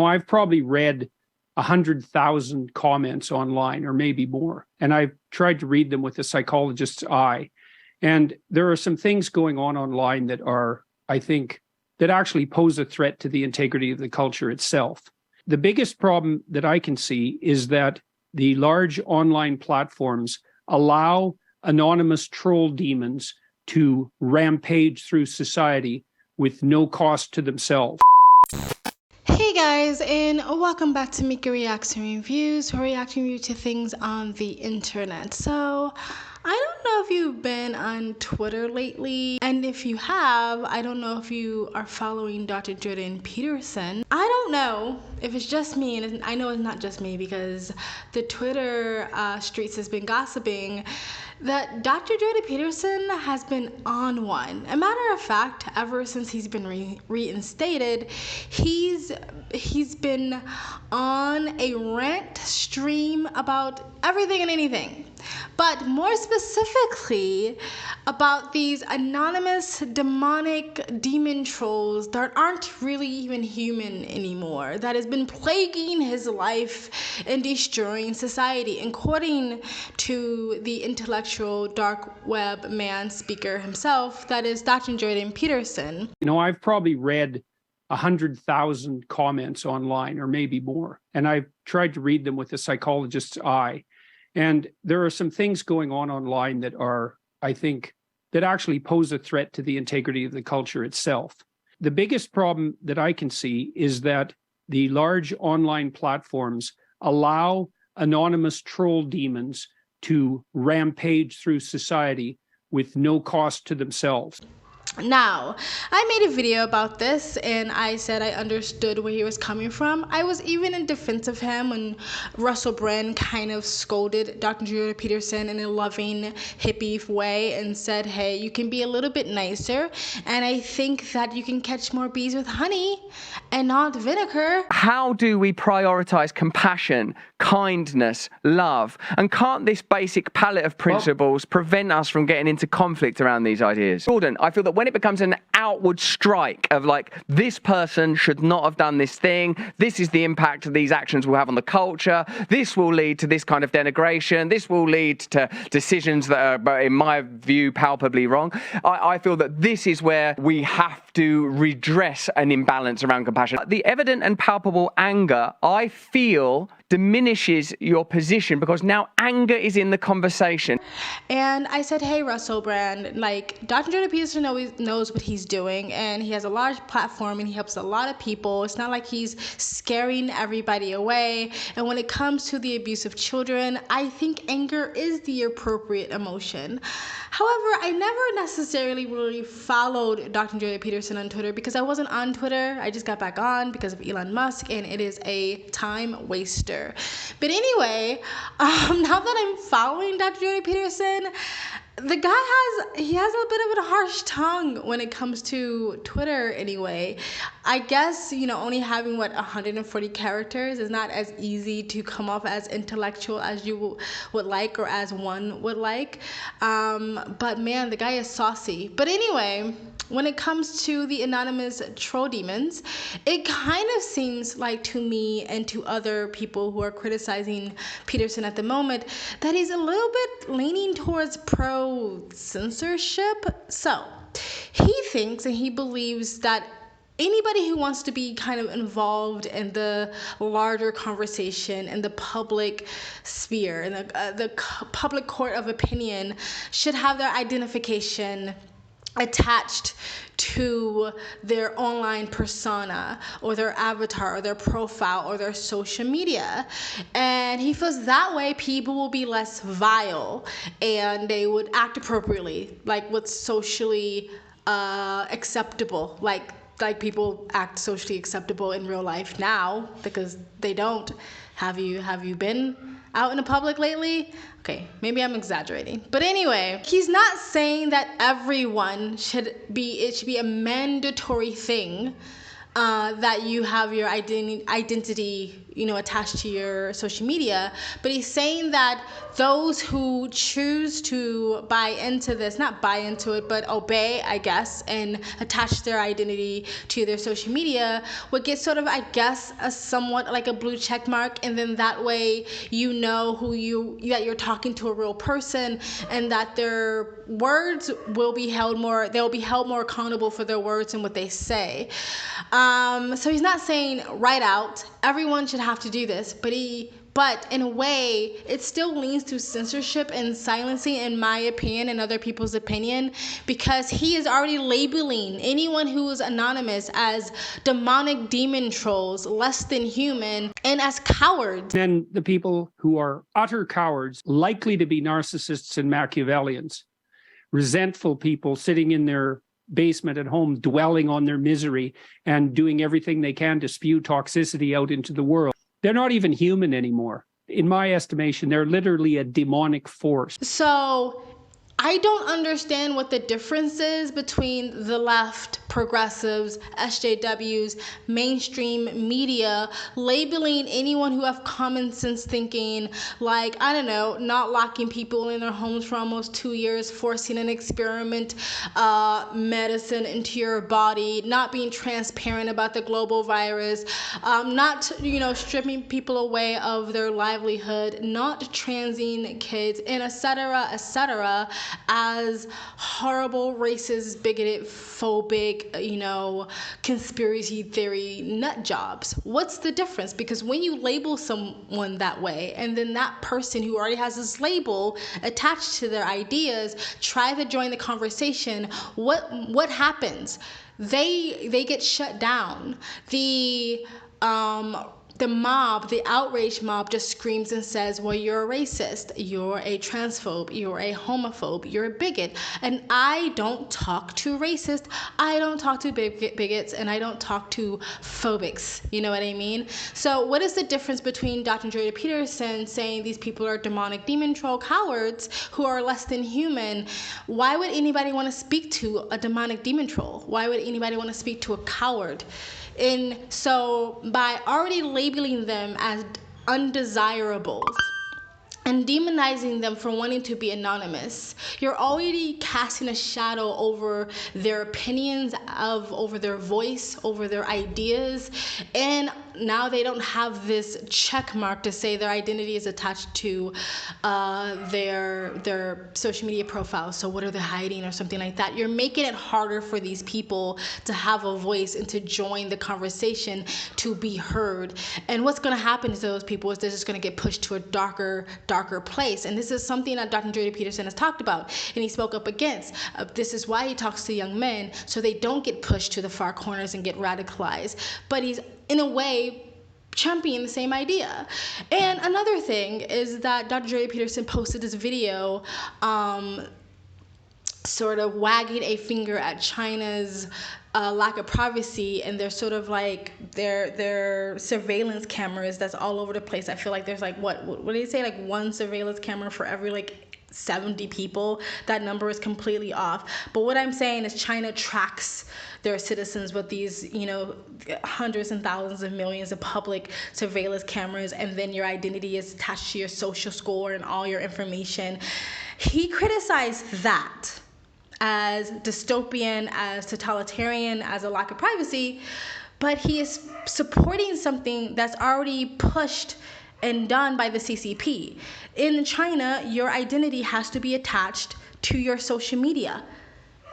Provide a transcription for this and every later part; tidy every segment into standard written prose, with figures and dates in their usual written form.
I've probably read 100,000 comments online, or maybe more, and I've tried to read them with a psychologist's eye. And there are some things going on online that are, I think, that actually pose a threat to the integrity of the culture itself. The biggest problem that I can see is that the large online platforms allow anonymous troll demons to rampage through society with no cost to themselves. Hey guys, and welcome back to Mika Reacts and Reviews. We're reacting to things on the internet. So, I don't know if you've been on Twitter lately, and if you have, I don't know if you are following Dr. Jordan Peterson. I don't know if it's just me, and I know it's not just me because the Twitter streets has been gossiping that Dr. Jordan Peterson has been on one. A matter of fact, ever since he's been reinstated, he's been on a rant stream about everything and anything. But more specifically about these anonymous demonic demon trolls that aren't really even human anymore, that has been plaguing his life and destroying society, according to the intellectual dark web man speaker himself, that is Dr. Jordan Peterson. I've probably read 100,000 comments online, or maybe more, and I've tried to read them with a psychologist's eye. And there are some things going on online that are, I think, that actually pose a threat to the integrity of the culture itself. The biggest problem that I can see is that the large online platforms allow anonymous troll demons to rampage through society with no cost to themselves. Now, I made a video about this and I said I understood where he was coming from. I was even in defense of him when Russell Brand kind of scolded Dr. Jordan Peterson in a loving, hippie way and said, hey, you can be a little bit nicer, and I think that you can catch more bees with honey and not vinegar. How do we prioritize compassion, kindness, love? And can't this basic palette of principles prevent us from getting into conflict around these ideas? Jordan, I feel that when it becomes an outward strike of like, this person should not have done this thing, this is the impact these actions will have on the culture, this will lead to this kind of denigration, this will lead to decisions that are, in my view, palpably wrong. I feel that this is where we have to redress an imbalance around compassion. The evident and palpable anger, I feel, diminishes your position because now anger is in the conversation. And I said, hey, Russell Brand, like, Dr. Jordan Peterson always knows what he's doing, and he has a large platform and he helps a lot of people. It's not like he's scaring everybody away. And when it comes to the abuse of children, I think anger is the appropriate emotion. However, I never necessarily really followed Dr. Jordan Peterson on Twitter because I wasn't on Twitter. I just got back on because of Elon Musk, and it is a time waster. But anyway, now that I'm following Dr. Jordan Peterson, the guy has a bit of a harsh tongue when it comes to Twitter anyway. I guess, only having 140 characters is not as easy to come off as intellectual as you would like, or as one would like. But man, the guy is saucy. But anyway, when it comes to the anonymous troll demons, it kind of seems like to me and to other people who are criticizing Peterson at the moment that he's a little bit leaning towards censorship. So he thinks and he believes that anybody who wants to be kind of involved in the larger conversation and the public sphere and the public court of opinion should have their identification attached to their online persona or their avatar or their profile or their social media. And he feels that way people will be less vile and they would act appropriately, like what's socially acceptable, like people act socially acceptable in real life now, because they don't. Have you been out in the public lately? Okay, maybe I'm exaggerating. But anyway, he's not saying that everyone it should be a mandatory thing that you have your identity, attached to your social media. But he's saying that those who choose to buy into this, not buy into it, but obey, I guess, and attach their identity to their social media would get sort of, I guess, a somewhat like a blue check mark. And then that way, that you're talking to a real person, and that their words they'll be held more accountable for their words and what they say. So he's not saying right out everyone should have to do this, but in a way, it still leans to censorship and silencing, in my opinion, and other people's opinion, because he is already labeling anyone who is anonymous as demonic demon trolls, less than human, and as cowards. And the people who are utter cowards, likely to be narcissists and Machiavellians, resentful people sitting in their basement at home, dwelling on their misery and doing everything they can to spew toxicity out into the world. They're not even human anymore. In my estimation, they're literally a demonic force. So I don't understand what the difference is between the left, progressives, SJWs, mainstream media, labeling anyone who have common sense thinking, like, I don't know, not locking people in their homes for almost 2 years, forcing an experiment medicine into your body, not being transparent about the global virus, not, stripping people away of their livelihood, not transing kids, and et cetera, as horrible, racist, bigoted, phobic, conspiracy theory nut jobs. What's the difference? Because when you label someone that way, and then that person who already has this label attached to their ideas try to join the conversation, what happens? They get shut down. The mob, the outraged mob, just screams and says, well, you're a racist, you're a transphobe, you're a homophobe, you're a bigot. And I don't talk to racists, I don't talk to bigots, and I don't talk to phobics. You know what I mean? So what is the difference between Dr. Jordan Peterson saying these people are demonic demon troll cowards who are less than human? Why would anybody want to speak to a demonic demon troll? Why would anybody want to speak to a coward? And so by already labeling them as undesirables and demonizing them for wanting to be anonymous, you're already casting a shadow over their opinions, over their voice, over their ideas, and now they don't have this check mark to say their identity is attached to their social media profile. So what are they hiding or something like that? You're making it harder for these people to have a voice and to join the conversation, to be heard. And what's going to happen to those people is they're just going to get pushed to a darker place. And this is something that Dr. Jordan Peterson has talked about, and he spoke up against. This is why he talks to young men, so they don't get pushed to the far corners and get radicalized. But he's, in a way, championing the same idea. And another thing is that Dr. Jordan Peterson posted this video sort of wagging a finger at China's lack of privacy, and they're sort of like their surveillance cameras that's all over the place. I feel like there's like what do they say, like one surveillance camera for every 70 people. That number is completely off. But what I'm saying is China tracks their citizens with these, hundreds and thousands of millions of public surveillance cameras, and then your identity is attached to your social score and all your information. He criticized that as dystopian, as totalitarian, as a lack of privacy, but he is supporting something that's already pushed and done by the CCP. In China, your identity has to be attached to your social media.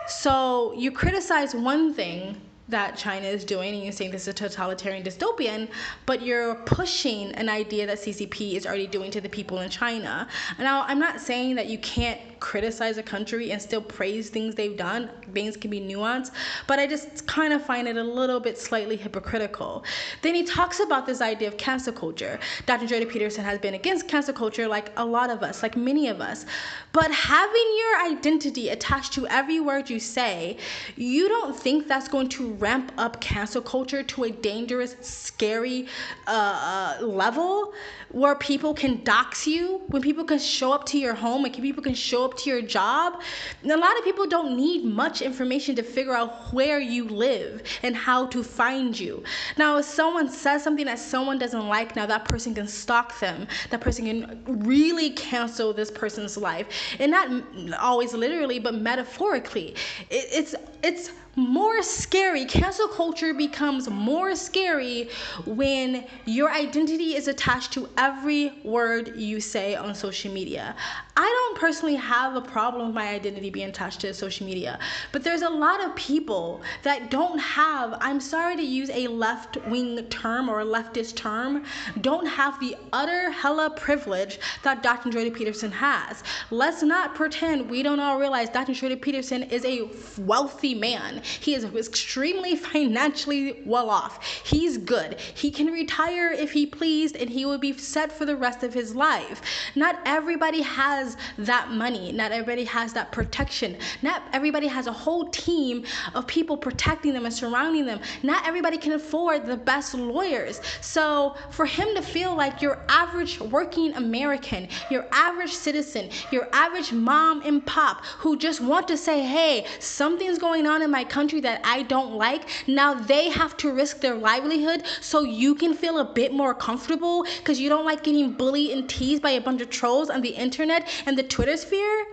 So you criticize one thing that China is doing, and you're saying this is totalitarian, dystopian, but you're pushing an idea that CCP is already doing to the people in China. Now, I'm not saying that you can't criticize a country and still praise things they've done. Things can be nuanced, but I just kind of find it a little bit slightly hypocritical. Then he talks about this idea of cancel culture. Dr. Jordan Peterson has been against cancel culture, like a lot of us, like many of us. But having your identity attached to every word you say, you don't think that's going to ramp up cancel culture to a dangerous, scary level where people can dox you, when people can show up to your home, and people can show up to your job. And a lot of people don't need much information to figure out where you live and how to find you. Now, if someone says something that someone doesn't like, now that person can stalk them. That person can really cancel this person's life. And not always literally, but metaphorically. It's more scary. Cancel culture becomes more scary when your identity is attached to every word you say on social media. I don't personally have a problem with my identity being attached to social media, but there's a lot of people that don't have, I'm sorry to use a left-wing term or a leftist term, don't have the utter hella privilege that Dr. Jordan Peterson has. Let's not pretend we don't all realize Dr. Jordan Peterson is a wealthy man. He is extremely financially well off. He's good. He can retire if he pleased, and he will be set for the rest of his life. Not everybody has that money. Not everybody has that protection. Not everybody has a whole team of people protecting them and surrounding them. Not everybody can afford the best lawyers. So for him to feel like your average working American, your average citizen, your average mom and pop who just want to say, hey, something's going on in my country that I don't like, now they have to risk their livelihood so you can feel a bit more comfortable because you don't like getting bullied and teased by a bunch of trolls on the internet and the Twitter sphere.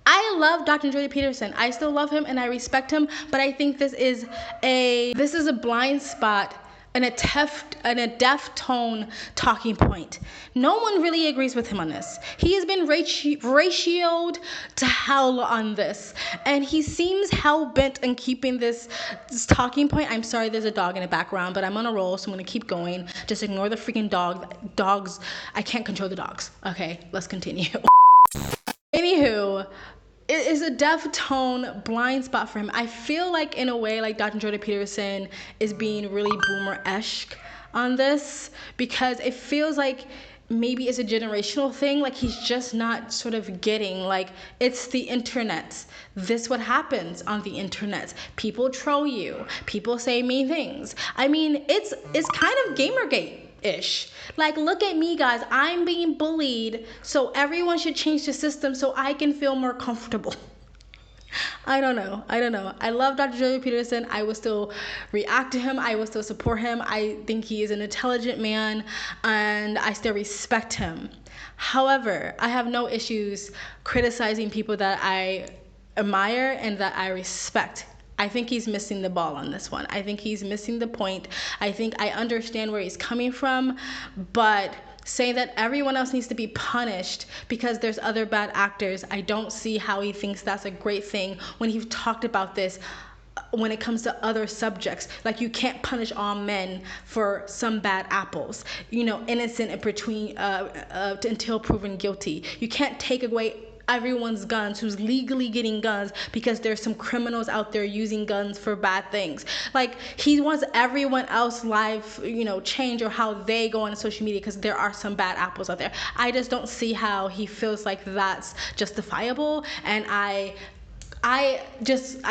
I love Dr. Jordan Peterson. I still love him and I respect him, but I think this is a blind spot and a deaf tone talking point. No one really agrees with him on this. He has been ratioed to hell on this, and he seems hell-bent on keeping this talking point. I'm sorry, there's a dog in the background, but I'm on a roll, so I'm gonna keep going. Just ignore the freaking dogs. I can't control the dogs. Okay, let's continue. Anywho, it is a deaf tone blind spot for him. I feel like, in a way, like Dr. Jordan Peterson is being really boomer-esque on this, because it feels like maybe it's a generational thing. Like, he's just not sort of getting, like, it's the internet. This what happens on the internet. People troll you. People say mean things. I mean, it's kind of Gamergate-ish. Like, look at me, guys. I'm being bullied, so everyone should change the system so I can feel more comfortable. I don't know. I love Dr. Jordan Peterson. I will still react to him. I will still support him. I think he is an intelligent man, and I still respect him. However, I have no issues criticizing people that I admire and that I respect. I think he's missing the ball on this one. I think he's missing the point. I think I understand where he's coming from, but saying that everyone else needs to be punished because there's other bad actors, I don't see how he thinks that's a great thing when he's talked about this when it comes to other subjects. Like, you can't punish all men for some bad apples. You know, innocent in between until proven guilty. You can't take away everyone's guns who's legally getting guns because there's some criminals out there using guns for bad things. Like, he wants everyone else's life, you know, change, or how they go on social media, because there are some bad apples out there. I just don't see how he feels like that's justifiable, and I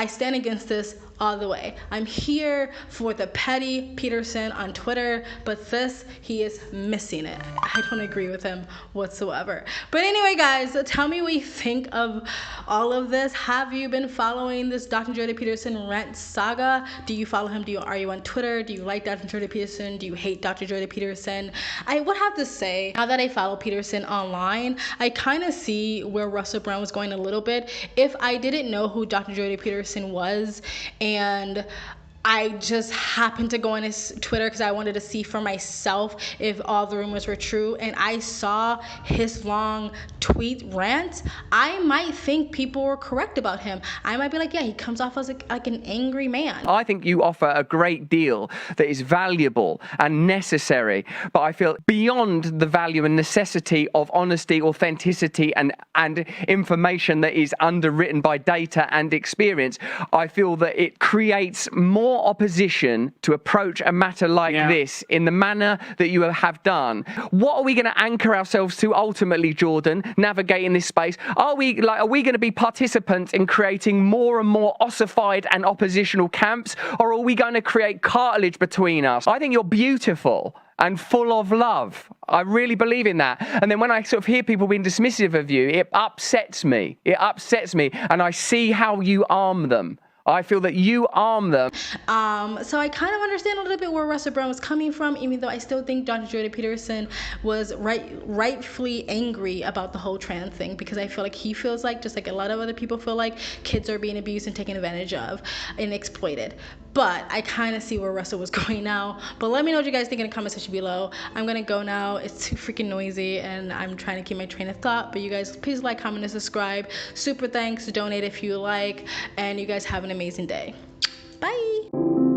stand against this all the way. I'm here for the petty Peterson on Twitter, but this, he is missing it. I don't agree with him whatsoever. But anyway, guys, tell me what you think of all of this. Have you been following this Dr. Jordan Peterson Rant saga? Do you follow him? Are you on Twitter? Do you like Dr. Jordan Peterson? Do you hate Dr. Jordan Peterson? I would have to say, now that I follow Peterson online, I kind of see where Russell Brand was going a little bit. If I didn't know who Dr. Jordan Peterson was, and I just happened to go on his Twitter because I wanted to see for myself if all the rumors were true, and I saw his long tweet rant, I might think people were correct about him. I might be like, yeah, he comes off as like an angry man. I think you offer a great deal that is valuable and necessary, but I feel beyond the value and necessity of honesty, authenticity, and information that is underwritten by data and experience, I feel that it creates more more opposition to approach a matter like this in the manner that you have done. What are we going to anchor ourselves to ultimately, Jordan, navigating this space? Are we going to be participants in creating more and more ossified and oppositional camps, or are we going to create cartilage between us? I think you're beautiful and full of love. I really believe in that. And then when I sort of hear people being dismissive of you, it upsets me. It upsets me. And I see how you arm them. I feel that you arm them. So I kind of understand a little bit where Russell Brand was coming from, even though I still think Dr. Jordan Peterson was rightfully angry about the whole trans thing, because I feel like he feels like, just like a lot of other people feel like, kids are being abused and taken advantage of and exploited. But I kind of see where Russell was going now. But let me know what you guys think in the comment section below. I'm going to go now. It's too freaking noisy and I'm trying to keep my train of thought. But you guys, please like, comment, and subscribe. Super thanks. Donate if you like. And you guys have an amazing day. Bye.